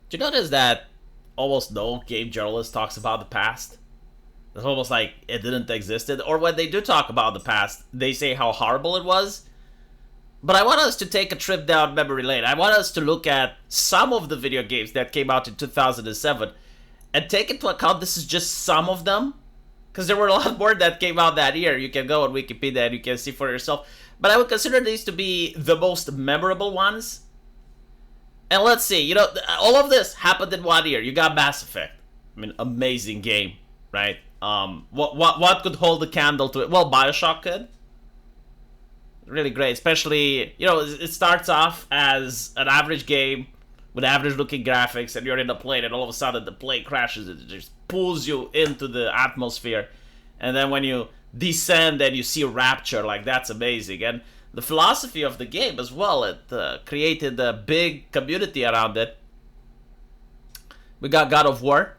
Do you notice that almost no game journalist talks about the past? It's almost like it didn't exist. Or when they do talk about the past, they say how horrible it was. But I want us to take a trip down memory lane. I want us to look at some of the video games that came out in 2007 and take into account this is just some of them. Because there were a lot more that came out that year. You can go on Wikipedia and you can see for yourself. But I would consider these to be the most memorable ones. And let's see, all of this happened in 1 year. You got Mass Effect. I mean, amazing game, right? What could hold a candle to it? Well, Bioshock could. Really great, especially, it starts off as an average game with average looking graphics, and you're in a plane, and all of a sudden the plane crashes. It just pulls you into the atmosphere. And then when you descend and you see Rapture, like, that's amazing. And the philosophy of the game as well, it created a big community around it. We got God of War.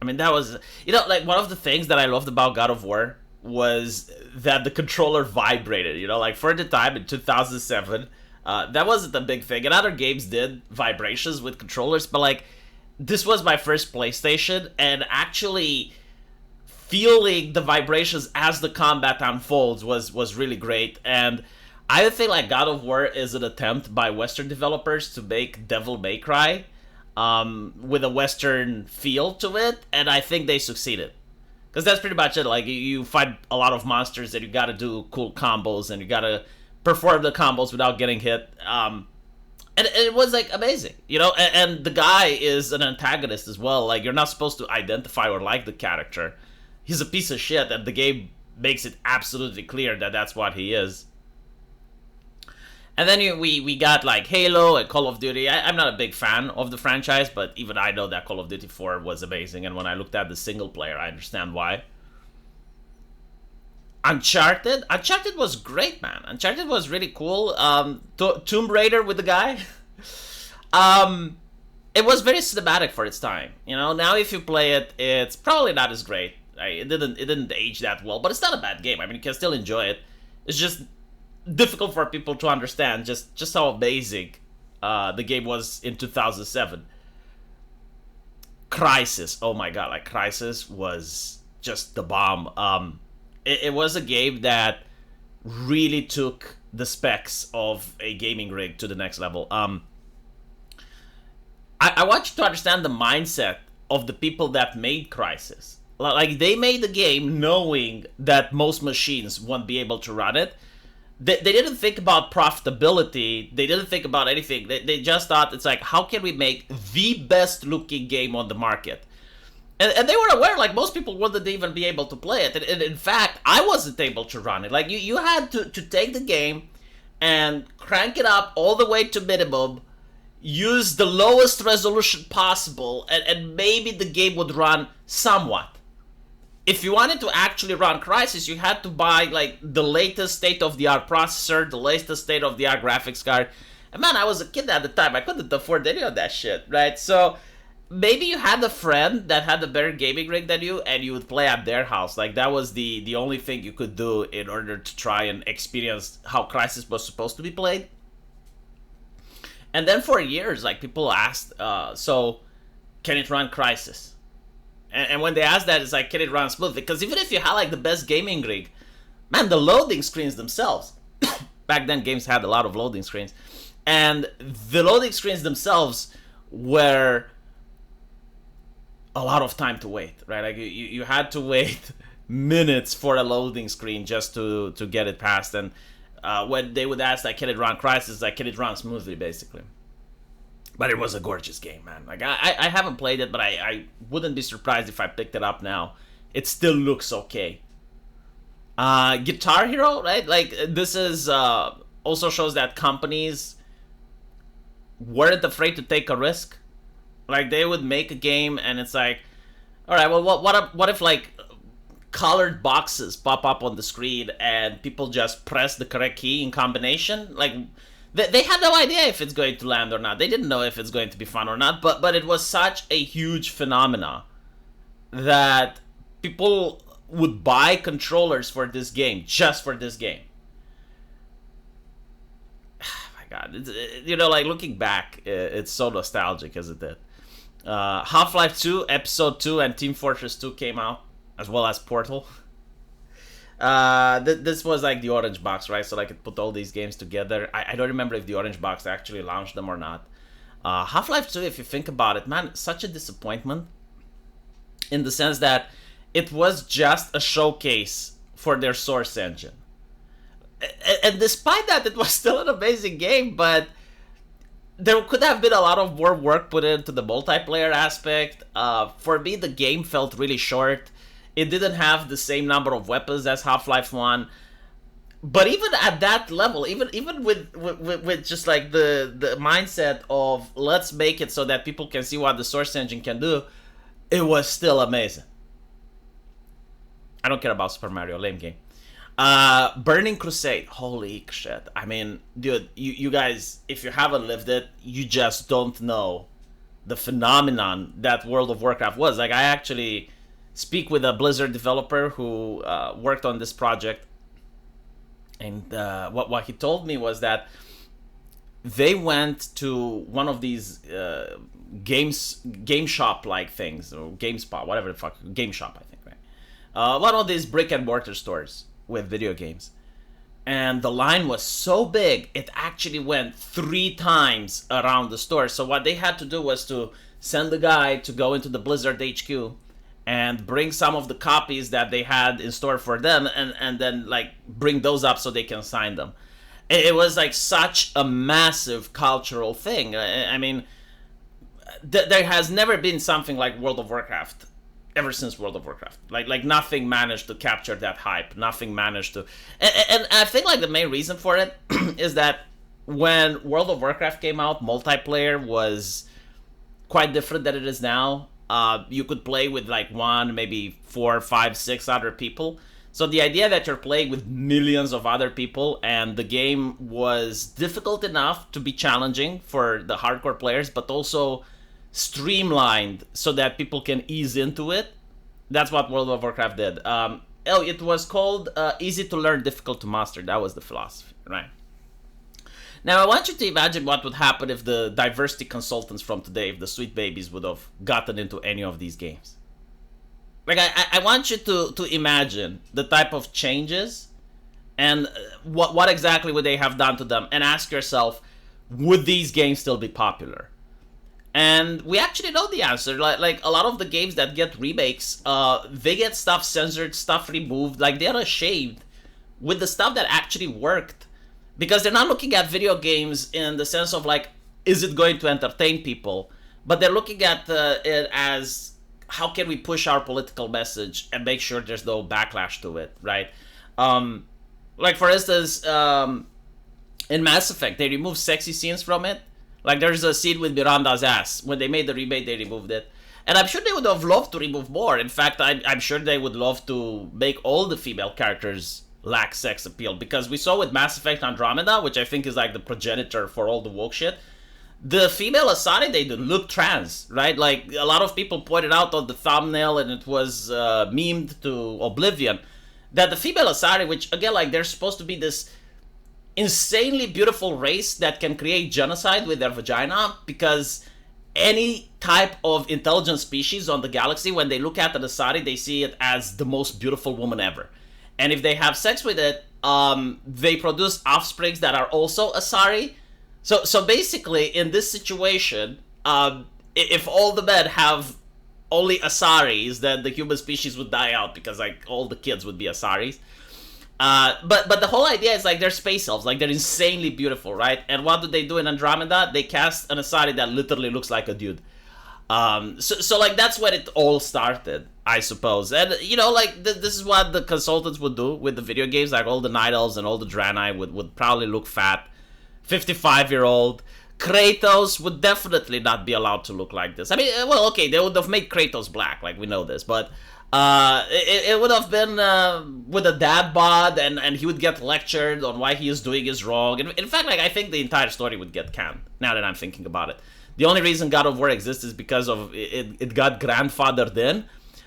I mean, that was, like, one of the things that I loved about God of War was that the controller vibrated, like for the time in 2007, that wasn't a big thing. And other games did vibrations with controllers, but like, this was my first PlayStation, and actually feeling the vibrations as the combat unfolds was really great. And I think like God of War is an attempt by Western developers to make Devil May Cry with a Western feel to it, and I think they succeeded. Because that's pretty much it. Like, you fight a lot of monsters and you gotta do cool combos and you gotta perform the combos without getting hit. And it was, like, amazing. And the guy is an antagonist as well. Like, you're not supposed to identify or like the character. He's a piece of shit, and the game makes it absolutely clear that that's what he is. And then we got like Halo and Call of Duty. I'm not a big fan of the franchise, but even I know that Call of Duty 4 was amazing. And when I looked at the single player, I understand why. Uncharted was great, man. Uncharted was really cool. Tomb Raider with the guy. It was very cinematic for its time. Now if you play it, it's probably not as great. It didn't age that well, but it's not a bad game. I mean, you can still enjoy it. It's just difficult for people to understand just how amazing the game was in 2007. Crysis, oh my god, like Crysis was just the bomb. It was a game that really took the specs of a gaming rig to the next level. I want you to understand the mindset of the people that made Crysis. Like, they made the game knowing that most machines won't be able to run it. They didn't think about profitability. They didn't think about anything. They just thought, it's like, how can we make the best looking game on the market? And they were aware, like, most people wouldn't even be able to play it. And in fact, I wasn't able to run it. Like, you had to take the game and crank it up all the way to minimum, use the lowest resolution possible, and maybe the game would run somewhat. If you wanted to actually run Crysis, you had to buy, like, the latest state-of-the-art processor, the latest state-of-the-art graphics card. And man, I was a kid at the time. I couldn't afford any of that shit, right? So maybe you had a friend that had a better gaming rig than you, and you would play at their house. Like, that was the only thing you could do in order to try and experience how Crysis was supposed to be played. And then for years, like, people asked, so, can it run Crysis? And when they ask that, it's like, can it run smoothly? Because even if you had like the best gaming rig, man, the loading screens themselves, back then games had a lot of loading screens, and the loading screens themselves were a lot of time to wait, right? Like, you had to wait minutes for a loading screen just to get it past. And when they would ask, like, can it run Crysis, like, can it run smoothly, basically. But it was a gorgeous game, man. Like, I haven't played it, but I wouldn't be surprised if I picked it up now. It still looks okay. Guitar Hero, right? Like, this is also shows that companies weren't afraid to take a risk. Like, they would make a game, and it's like, all right, well, what if like colored boxes pop up on the screen and people just press the correct key in combination? Like, they had no idea if it's going to land or not. They didn't know if it's going to be fun or not, but it was such a huge phenomena that people would buy controllers for this game, just for this game. My God, like looking back, it's so nostalgic, isn't it? Half-Life 2, Episode 2, and Team Fortress 2 came out, as well as Portal. This was like the orange box, right? So I could put all these games together. I don't remember if the orange box actually launched them or not. Half-Life 2, if you think about it, man, such a disappointment. In the sense that it was just a showcase for their Source engine. And despite that, it was still an amazing game, but there could have been a lot of more work put into the multiplayer aspect. For me, the game felt really short. It didn't have the same number of weapons as Half-Life 1. But even at that level, even with just like the mindset of let's make it so that people can see what the Source engine can do, it was still amazing. I don't care about Super Mario, lame game. Burning Crusade, holy shit. I mean, dude, you guys, if you haven't lived it, you just don't know the phenomenon that World of Warcraft was. Like, I actually speak with a Blizzard developer who worked on this project, and what he told me was that they went to one of these game shop like things, or GameSpot, whatever the fuck, game shop, I think, right? One of these brick and mortar stores with video games, and the line was so big it actually went 3 times around the store. So what they had to do was to send the guy to go into the Blizzard HQ and bring some of the copies that they had in store for them, and then like bring those up so they can sign them. It was like such a massive cultural thing. I mean, there has never been something like World of Warcraft ever since World of Warcraft. Like nothing managed to capture that hype. Nothing managed to... And I think like the main reason for it is that when World of Warcraft came out, multiplayer was quite different than it is now. You could play with like 1, maybe 4, 5, 6 other people. So the idea that you're playing with millions of other people, and the game was difficult enough to be challenging for the hardcore players, but also streamlined so that people can ease into it. That's what World of Warcraft did. It was called easy to learn, difficult to master. That was the philosophy, right? Now, I want you to imagine what would happen if the diversity consultants from today, if the sweet babies would have gotten into any of these games. Like, I want you to imagine the type of changes and what exactly would they have done to them, and ask yourself, would these games still be popular? And we actually know the answer. Like a lot of the games that get remakes, they get stuff censored, stuff removed. Like, they're ashamed with the stuff that actually worked, because they're not looking at video games in the sense of like, is it going to entertain people? But they're looking at it as, how can we push our political message and make sure there's no backlash to it, right? Like, for instance, in Mass Effect, they removed sexy scenes from it. Like, there's a scene with Miranda's ass. When they made the remake, they removed it. And I'm sure they would have loved to remove more. In fact, I'm sure they would love to make all the female characters lack sex appeal. Because we saw with Mass Effect Andromeda, which I think is like the progenitor for all the woke shit, the female Asari, they look trans, right? Like, a lot of people pointed out on the thumbnail, and it was memed to oblivion, that the female Asari, which, again, like, they're supposed to be this insanely beautiful race that can create genocide with their vagina, because any type of intelligent species on the galaxy, when they look at an Asari, they see it as the most beautiful woman ever. And if they have sex with it, they produce offsprings that are also Asari. So basically, in this situation, if all the men have only Asaris, then the human species would die out, because like all the kids would be Asaris. But the whole idea is like, they're space elves, like they're insanely beautiful, right? And what do they do in Andromeda? They cast an Asari that literally looks like a dude. So like, that's when it all started, I suppose. And like this is what the consultants would do with the video games. Like, all the Night Elves and all the Draenei would probably look fat. 55-year-old Kratos would definitely not be allowed to look like this. I mean, well, okay, they would have made Kratos black, like we know this, but it would have been with a dad bod, and he would get lectured on why he is doing is wrong. In fact, like, I think the entire story would get canned, now that I'm thinking about it. The only reason God of War exists is because of it got grandfathered in.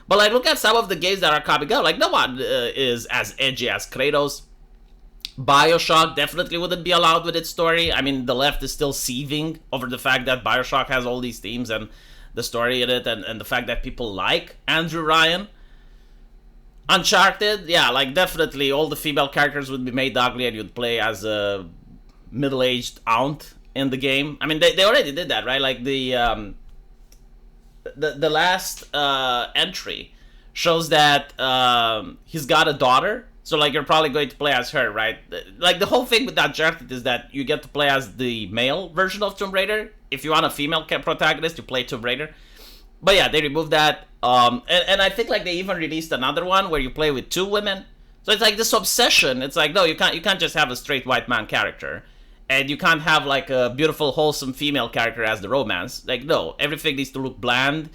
But like, look at some of the games that are coming out. Like, no one is as edgy as Kratos. Bioshock definitely wouldn't be allowed with its story. I mean, the left is still seething over the fact that Bioshock has all these themes and the story in it, and the fact that people like Andrew Ryan. Uncharted, yeah, like definitely all the female characters would be made ugly and you'd play as a middle-aged aunt in the game. I mean, they already did that, right? Like the last entry shows that he's got a daughter. So like you're probably going to play as her, right? Like the whole thing with Uncharted is that you get to play as the male version of Tomb Raider. If you want a female protagonist, you play Tomb Raider. But yeah, they removed that. And I think like they even released another one where you play with two women. So it's like this obsession. It's like, no, you can't just have a straight white man character. And you can't have like a beautiful, wholesome female character as the romance. Like, no, everything needs to look bland.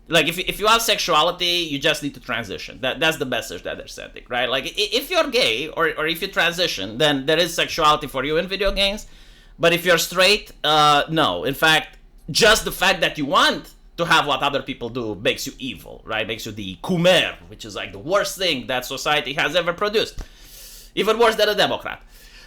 Like, if you have sexuality, you just need to transition. That's the message that they're sending, right? Like, if you're gay or if you transition, then there is sexuality for you in video games. But if you're straight, no. In fact, just the fact that you want to have what other people do makes you evil, right? Makes you the Khmer, which is like the worst thing that society has ever produced. Even worse than a Democrat.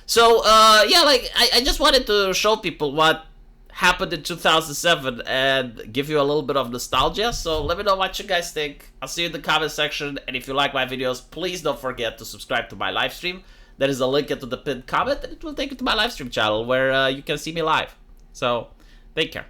So, yeah, like, I just wanted to show people what happened in 2007 and give you a little bit of nostalgia. So let me know what you guys think. I'll see you in the comment section. And if you like my videos, please don't forget to subscribe to my live stream. There is a link into the pinned comment and it will take you to my live stream channel where you can see me live. So, take care.